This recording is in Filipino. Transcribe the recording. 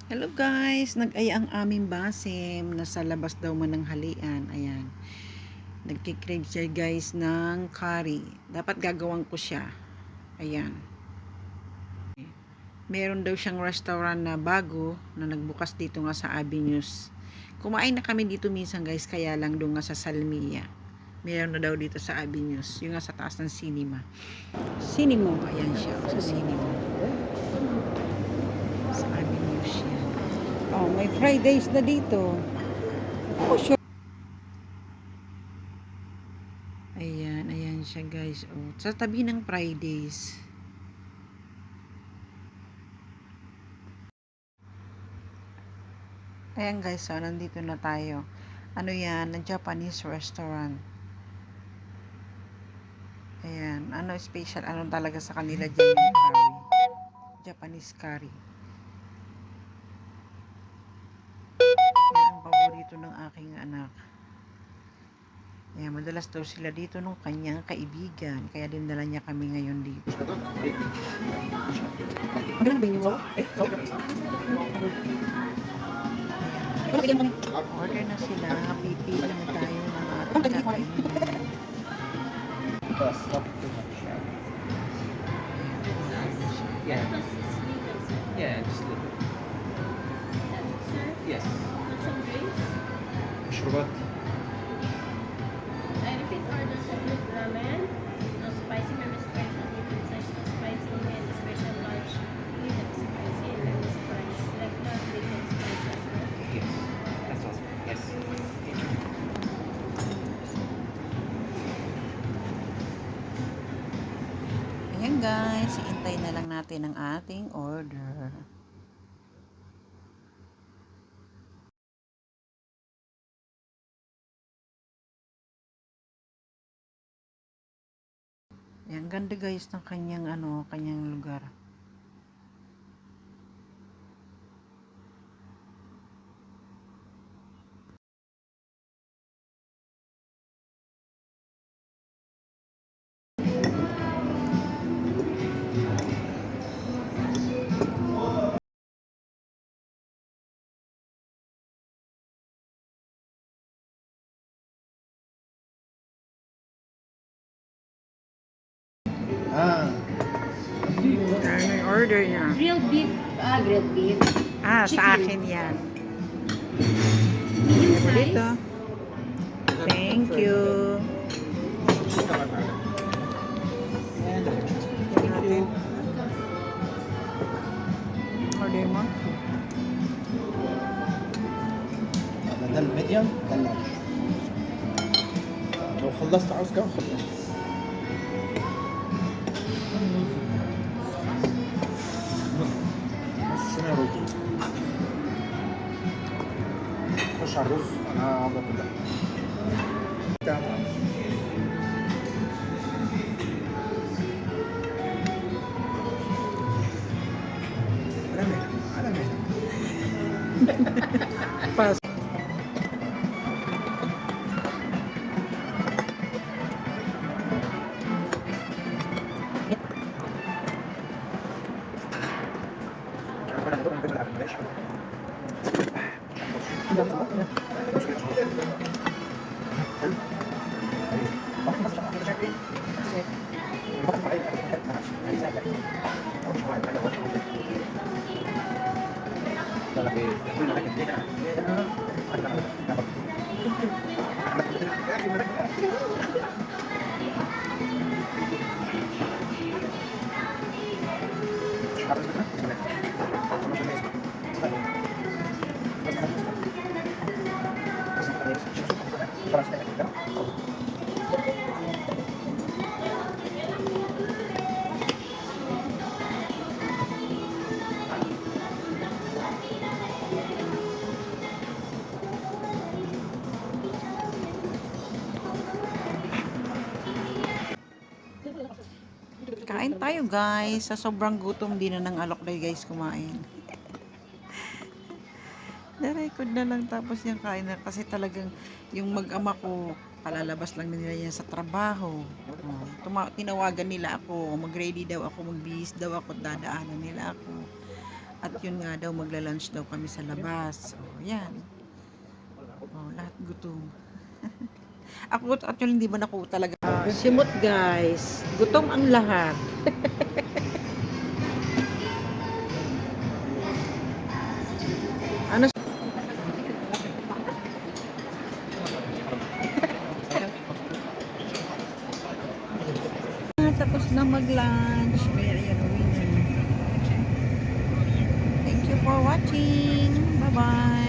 Hello guys, nag-aya ang aming basim. Nasa labas daw man ng halian. Ayan. Nagkikrave siya guys ng curry. Dapat gagawin ko siya. Ayan. Meron daw siyang restaurant na bago na nagbukas dito nga sa Avenues. Kumain na kami dito minsan guys, kaya lang doon nga sa Salmia. Meron na daw dito sa Avenues. Yung nga sa taas ng cinema. Cinema. Ayan siya. Sa cinema. Sa Avenues yan. Oh, may Fridays na dito. Oh, sure. Ayan, ayan siya guys. Oh, sa tabi ng Fridays. Ayan guys, so nandito na tayo. Ano yan? Ng Japanese restaurant. Ayan, ano special? Ano talaga sa kanila dyan yung curry? Japanese curry. Yan ang paborito ng aking anak. Ayan, madalas daw sila dito nung kanyang kaibigan. Kaya dinala niya kami ngayon dito. Magandang ba yung order na sila. Pipili na tayo ng ating kakainin. Yeah. Yeah, just a little. Yes. Want some drinks? مشروبات. I repeat order chocolate ramen. No spicy, maybe special, medium size, no spicy, and special large, medium spicy, and then spice. Like that, medium spicy as well. Yes. That's awesome. Yes. Ayan guys, iintay na lang natin ang ating order. Ayan, ganda guys ng kanyang kanyang lugar. Ah. Ano yung order niya? Grilled beef. Ah, sa Chicken. akin yan. Medium Ito size. dito. Thank you. Natin. Order mo. ده الميديوم ده اللارج لو خلصت عاوز كام خلص نص صينية رز خش على الرز انا عاوز اكل ده على مهلك على مهلك Pas. Kain tayo guys. Sa sobrang gutom din na ng alok day guys kumain. Na-record na lang tapos yung kain na kasi talagang yung mag-ama ko palalabas lang nila yan sa trabaho. Oh, tinawagan nila ako, mag-ready daw ako, magbihis daw ako, dadaanan nila ako. At yun nga daw, magla-lunch daw kami sa labas. So, yan. Oh, lahat gutom. Ako, actually, hindi ba ako talaga simot, guys. Gutom ang lahat. Ano? Tapos na mag-lunch. May ayan, uwi na. Thank you for watching. Bye-bye.